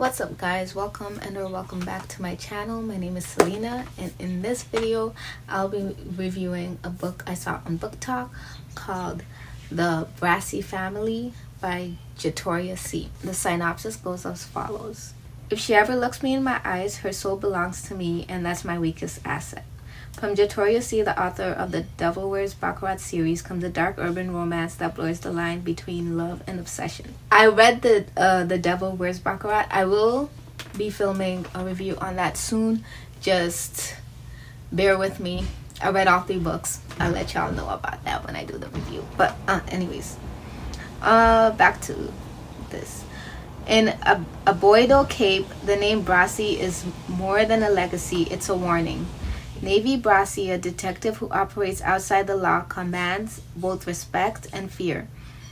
What's up guys, welcome or welcome back to my channel. My name is Selena, and in this video I'll be reviewing a book I saw on Booktok called The Brasi Family by Jatori. The synopsis goes as follows. If she ever looks me in my eyes, her soul belongs to me, and that's my weakest asset. From Jatori, the author of the Devil Wears Baccarat series, comes a dark urban romance that blurs the line between love and obsession. I read the Devil Wears Baccarat. I will be filming a review on that soon. Just bear with me. I read all 3 books. I'll let y'all know about that when I do the review. But anyways, back to this. In a Boido Cape, the name Brasi is more than a legacy, it's a warning. Naveys Brasi, a detective who operates outside the law, commands both respect and fear.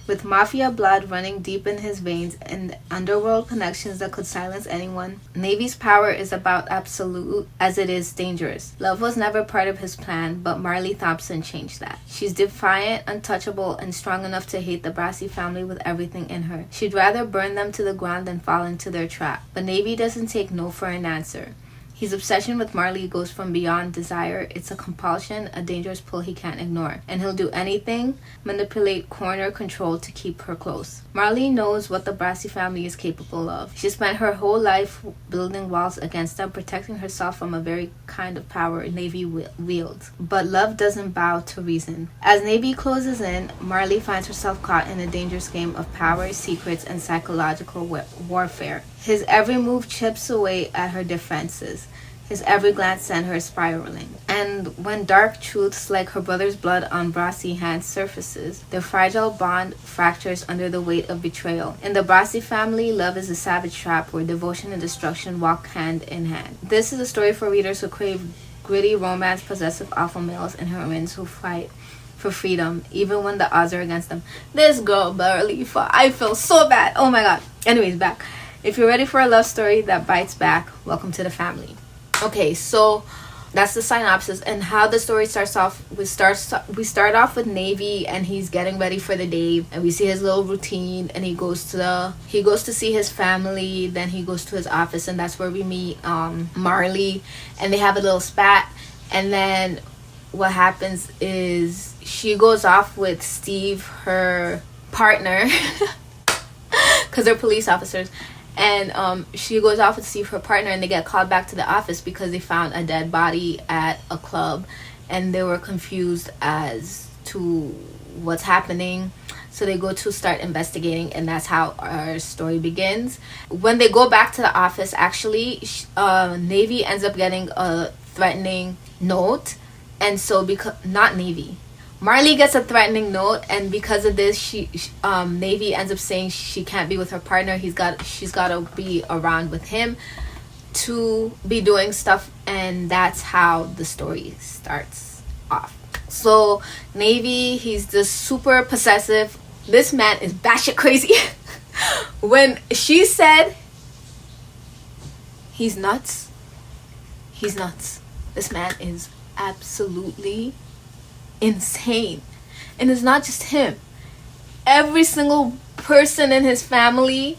With mafia blood running deep in his veins and underworld connections that could silence anyone, Naveys' power is about absolute as it is dangerous. Love was never part of his plan, but Marli Thompson changed that. She's defiant, untouchable, and strong enough to hate the Brasi family with everything in her. She'd rather burn them to the ground than fall into their trap. But Naveys doesn't take no for an answer. His obsession with Marli goes from beyond desire. It's a compulsion, a dangerous pull he can't ignore. And he'll do anything, manipulate, corner, control to keep her close. Marli knows what the Brasi family is capable of. She spent her whole life building walls against them, protecting herself from a very kind of power Naveys wields. But love doesn't bow to reason. As Naveys closes in, Marli finds herself caught in a dangerous game of power, secrets, and psychological warfare. His every move chips away at her defenses. His every glance sent her spiraling. And when dark truths like her brother's blood on Brasi hands surfaces, their fragile bond fractures under the weight of betrayal. In the Brasi family, love is a savage trap where devotion and destruction walk hand in hand. This is a story for readers who crave gritty romance, possessive alpha males, and heroines who fight for freedom, even when the odds are against them. This girl barely fought. I feel so bad. Oh my god. Anyways, back. If you're ready for a love story that bites back, welcome to the family. Okay, so that's the synopsis and how the story starts off. We start off with Naveys, and he's getting ready for the day, and we see his little routine, and he goes to see his family. Then he goes to his office, and that's where we meet Marli, and they have a little spat. And then what happens is she goes off with Steve, her partner, because they're police officers. And she goes off with Steve, her partner, and they get called back to the office because they found a dead body at a club, and they were confused as to what's happening. So they go to start investigating, and that's how our story begins. When they go back to the office, actually, Naveys ends up getting a threatening note, and so not Naveys. Marli gets a threatening note, and because of this, Naveys ends up saying she can't be with her partner. she's got to be around with him to be doing stuff, and that's how the story starts off. So Naveys, he's just super possessive. This man is batshit crazy. When she said he's nuts, he's nuts. This man is absolutely insane. And it's not just him. Every single person in his family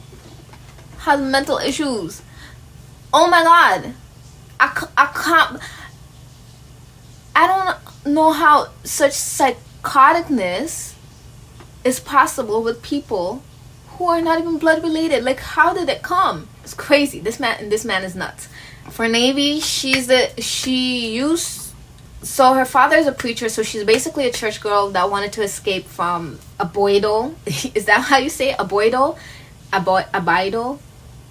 has mental issues. Oh my god. I don't know how such psychoticness is possible with people who are not even blood related. Like, how did it come? It's crazy. This man is nuts. For Naveys, so her father is a preacher, so she's basically a church girl that wanted to escape from a boido. Is that how you say it? A boido? A boido?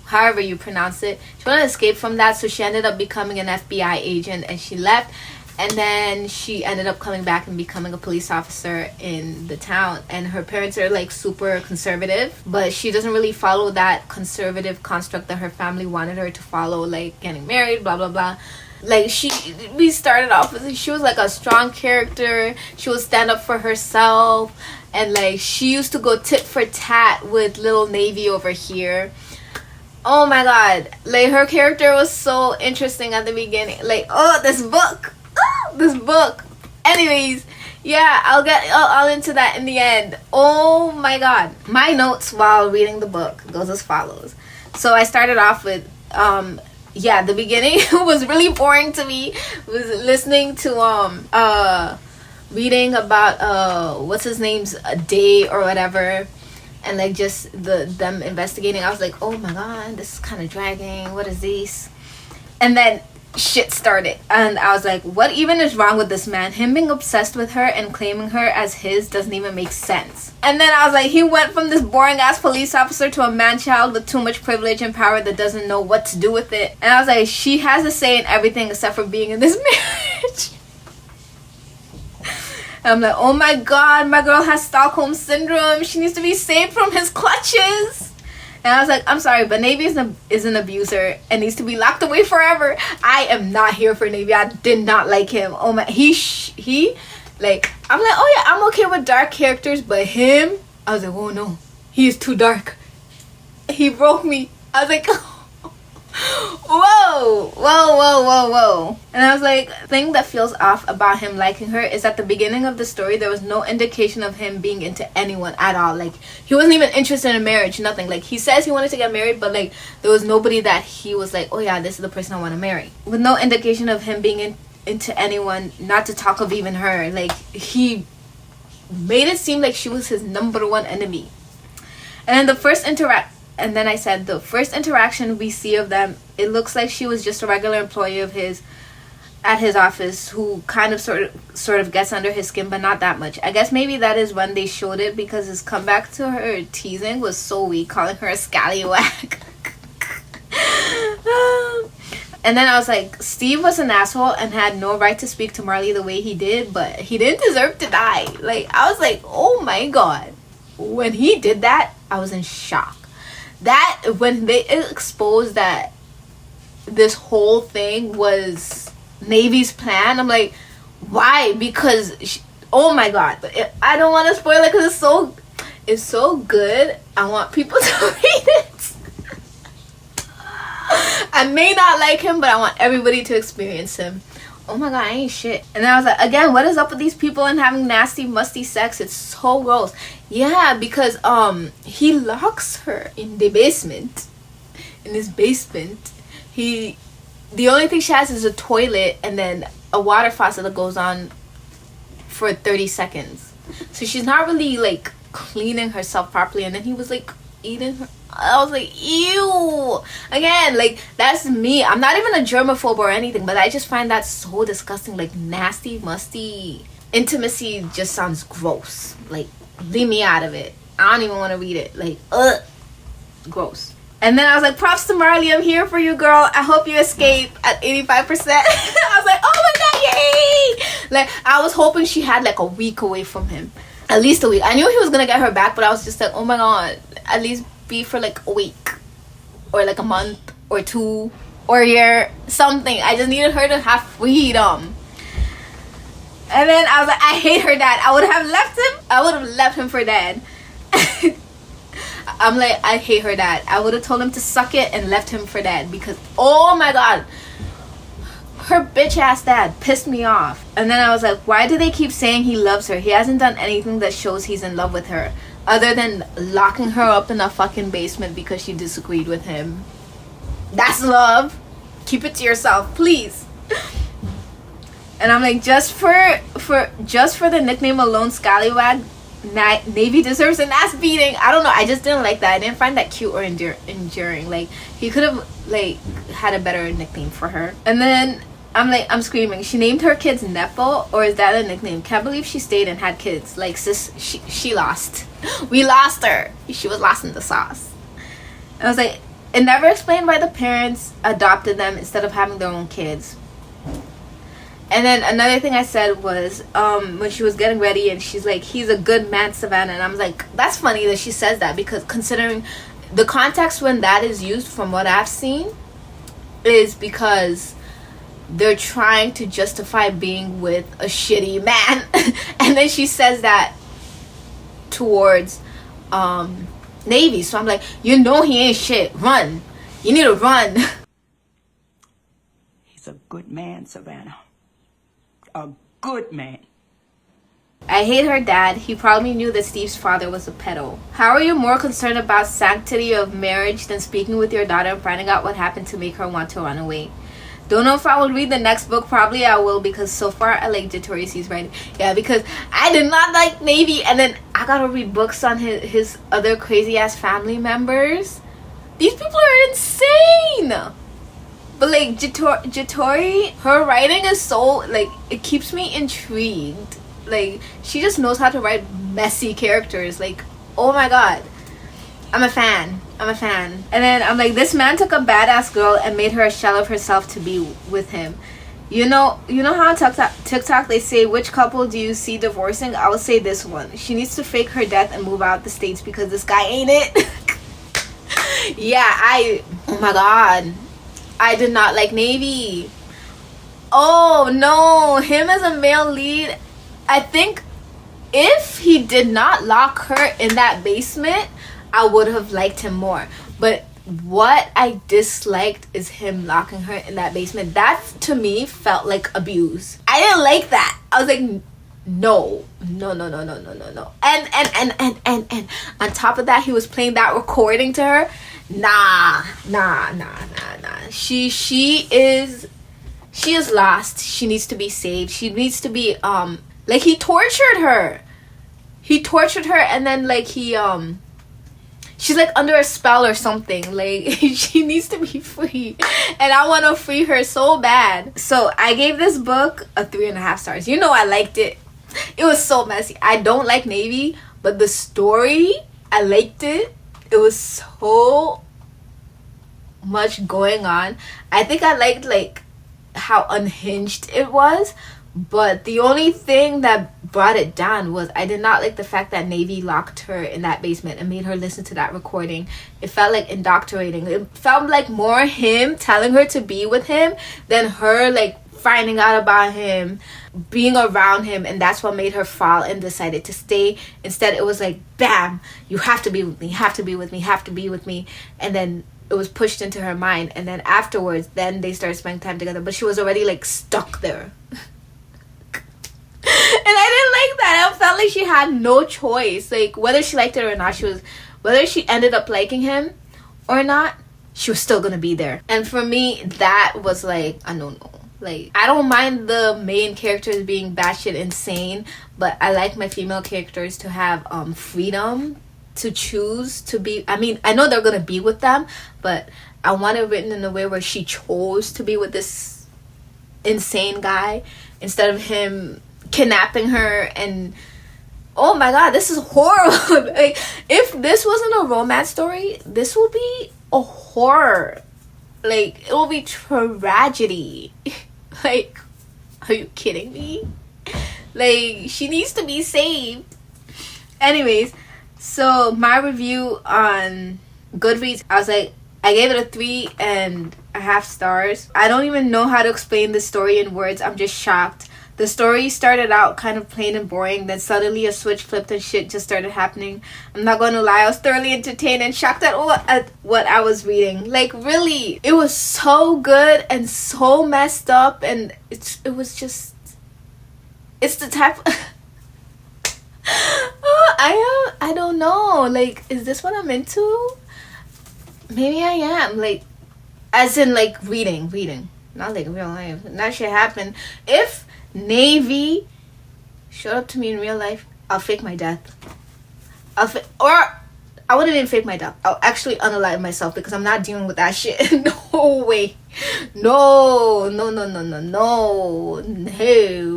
However you pronounce it. She wanted to escape from that, so she ended up becoming an FBI agent, and she left. And then she ended up coming back and becoming a police officer in the town. And her parents are like super conservative, but she doesn't really follow that conservative construct that her family wanted her to follow, like getting married, blah blah blah. Like, we started off with, she was like a strong character. She would stand up for herself, and like she used to go tit for tat with little Naveys over here. Oh my god, like her character was so interesting at the beginning. Like, oh, this book. Anyways, yeah, I'll into that in the end. Oh my god. My notes while reading the book goes as follows. So I started off with yeah, the beginning was really boring to me. Was listening to reading about what's his name's day or whatever, and like just them investigating. I was like, oh my god, this is kind of dragging. What is this? And then shit started, and I was like, what even is wrong with this man? Him being obsessed with her and claiming her as his doesn't even make sense. And then I was like, he went from this boring ass police officer to a man child with too much privilege and power that doesn't know what to do with it. And I was like, she has a say in everything except for being in this marriage. And I'm like, oh my god, my girl has Stockholm syndrome. She needs to be saved from his clutches. And I was like, I'm sorry, but Naveys is an abuser and needs to be locked away forever. I am not here for Navey. I did not like him. Oh my, he like, I'm like, oh yeah, I'm okay with dark characters, but him, I was like, oh no, he is too dark. He broke me. I was like, whoa. And I was like, the thing that feels off about him liking her is at the beginning of the story, there was no indication of him being into anyone at all. Like, he wasn't even interested in marriage, nothing. Like, he says he wanted to get married, but like, there was nobody that he was like, oh yeah, this is the person I want to marry. With no indication of him being into anyone, not to talk of even her. Like, he made it seem like she was his number one enemy. And then the first interaction we see of them, it looks like she was just a regular employee of his at his office who kind of sort of gets under his skin, but not that much. I guess maybe that is when they showed it, because his comeback to her teasing was so weak, calling her a scallywag. And then I was like, Steve was an asshole and had no right to speak to Marli the way he did, but he didn't deserve to die. Like, I was like, oh my god. When he did that, I was in shock. That, when they exposed that this whole thing was Navy's plan, I'm like, why? Because oh my god, I don't want to spoil it because it's so good. I want people to read it. I may not like him, but I want everybody to experience him. Oh my god, I ain't shit. And then I was like, again, what is up with these people and having nasty, musty sex? It's so gross. Yeah, because he locks her in the basement. In his basement. The only thing she has is a toilet and then a water faucet that goes on for 30 seconds. So she's not really like cleaning herself properly. And then he was like eating her. I was like, ew. Again, like, that's me. I'm not even a germaphobe or anything, but I just find that so disgusting. Like, nasty, musty intimacy just sounds gross. Like, leave me out of it. I don't even want to read it. Like, ugh, gross. And then I was like, props to Marli, I'm here for you, girl. I hope you escape at 85%. I was like, oh my god, yay. Like, I was hoping she had like a week away from him, at least a week. I knew he was gonna get her back, but I was just like, oh my god, at least be for like a week or like a month or two or a year, something. I just needed her to have freedom. And then I was like, I hate her dad. I would have left him for dad. I'm like, I hate her dad. I would have told him to suck it and left him for dad, because oh my god, her bitch ass dad pissed me off. And then I was like, why do they keep saying he loves her? He hasn't done anything that shows he's in love with her, other than locking her up in a fucking basement because she disagreed with him. That's love. Keep it to yourself, please. And I'm like, just for the nickname alone, scallywag, Navy deserves an ass beating. I don't know, I just didn't like that. I didn't find that cute or enduring. Like, he could have like had a better nickname for her. And then I'm screaming, she named her kids Nepo, or is that a nickname? Can't believe she stayed and had kids. Like, sis, she lost. We lost her. She was lost in the sauce. And I was like, it never explained why the parents adopted them instead of having their own kids. And then another thing I said was, when she was getting ready and she's like, he's a good man, Savannah. And I'm like, that's funny that she says that, because considering the context when that is used, from what I've seen, is because they're trying to justify being with a shitty man. And then she says that towards Navy. So I'm like, you know he ain't shit. Run. You need to run. He's a good man, Savannah. A good man. I hate her dad. He probably knew that Steve's father was a pedo. How are you more concerned about sanctity of marriage than speaking with your daughter and finding out what happened to make her want to run away? Don't know if I will read the next book. Probably I will, because so far I like Jatori C's writing. Yeah, because I did not like Navy, and then I gotta read books on his other crazy ass family members. These people are insane. But like Jatori, her writing is so like, it keeps me intrigued. Like, she just knows how to write messy characters. Like, oh my god, I'm a fan. And then I'm like, this man took a badass girl and made her a shell of herself to be with him. You know how on TikTok they say, which couple do you see divorcing? I would say this one. She needs to fake her death and move out the States, because this guy ain't it. Yeah, oh my god, I did not like Navy. Oh no, him as a male lead. I think if he did not lock her in that basement, I would have liked him more. But what I disliked is him locking her in that basement. That to me felt like abuse. I didn't like that. I was like, no. And on top of that, he was playing that recording to her. Nah. She is lost. She needs to be saved. She needs to be like, he tortured her, and then like she's like under a spell or something. Like, she needs to be free, and I want to free her so bad. So I gave this book a 3.5 stars. You know, I liked it. It was so messy. I don't like Navy, but the story, I liked it. It was so much going on. I think I liked like how unhinged it was, but the only thing that brought it down was I did not like the fact that Navy locked her in that basement and made her listen to that recording. It felt like indoctrinating. It felt like more him telling her to be with him than her like finding out about him, being around him, and that's what made her fall and decided to stay. Instead, it was like, bam, you have to be with me, have to be with me, have to be with me. And then it was pushed into her mind, and then afterwards, then they started spending time together, but she was already like stuck there. And I didn't like that. I felt like she had no choice. Like, whether she liked it or not, whether she ended up liking him or not, she was still gonna be there. And for me, that was like, I don't know. Like, I don't mind the main characters being batshit insane, but I like my female characters to have freedom to choose to be. I mean, I know they're gonna be with them, but I want it written in a way where she chose to be with this insane guy instead of him kidnapping her. And oh my god, this is horrible. Like, if this wasn't a romance story, this would be a horror. Like, it will be tragedy. Like, are you kidding me? Like, she needs to be saved. Anyways, so my review on Goodreads, I was like, I gave it a 3.5 stars. I don't even know how to explain the story in words. I'm just shocked. The story started out kind of plain and boring, then suddenly a switch flipped and shit just started happening. I'm not going to lie, I was thoroughly entertained and shocked at what I was reading. Like, really, it was so good and so messed up, and it was just, it's the type I don't know, like, is this what I'm into? Maybe I am, like, as in like reading, not like real life. That shit happened. If Navy showed up to me in real life, I'll fake my death. Or I wouldn't even fake my death. I'll actually unalive myself, because I'm not dealing with that shit. No way. No,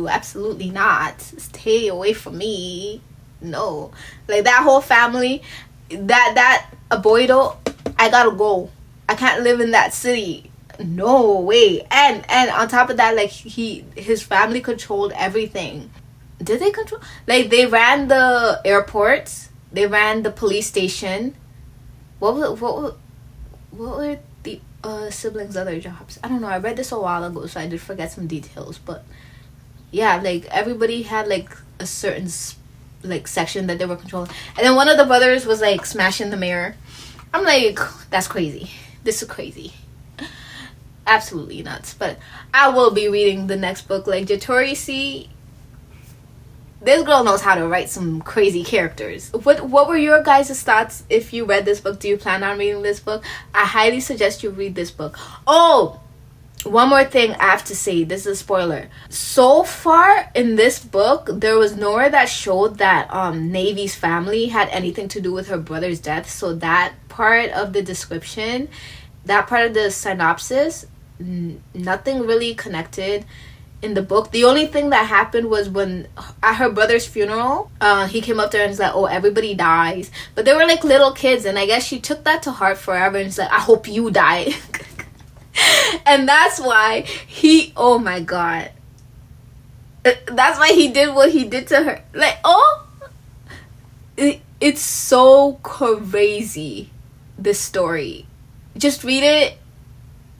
absolutely not. Stay away from me. No. Like, that whole family, that Aboido, I gotta go. I can't live in that city. No way. And on top of that, like, his family controlled everything. Did they control? Like, they ran the airports, they ran the police station. What were the siblings' other jobs? I don't know. I read this a while ago, so I did forget some details. But yeah, like, everybody had like a certain like section that they were controlling. And then one of the brothers was like smashing the mirror. I'm like, that's crazy. This is crazy. Absolutely nuts. But I will be reading the next book. Like, Jatori C, this girl knows how to write some crazy characters. What were your guys' thoughts if you read this book? Do you plan on reading this book? I highly suggest you read this book. Oh, one more thing I have to say. This is a spoiler. So far in this book, there was nowhere that showed that Naveys family had anything to do with her brother's death. So that part of the description, that part of the synopsis, nothing really connected in the book. The only thing that happened was when at her brother's funeral, he came up to her and was like, oh, everybody dies, but they were like little kids, and I guess she took that to heart forever, and she's like, I hope you die. And that's why he, oh my god, that's why he did what he did to her. Like, oh, it's so crazy, this story. Just read it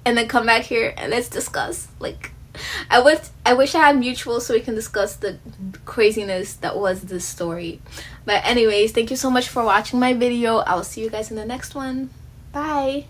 and then come back here and let's discuss. Like, I wish I had mutual so we can discuss the craziness that was this story. But anyways, thank you so much for watching my video. I'll see you guys in the next one. Bye.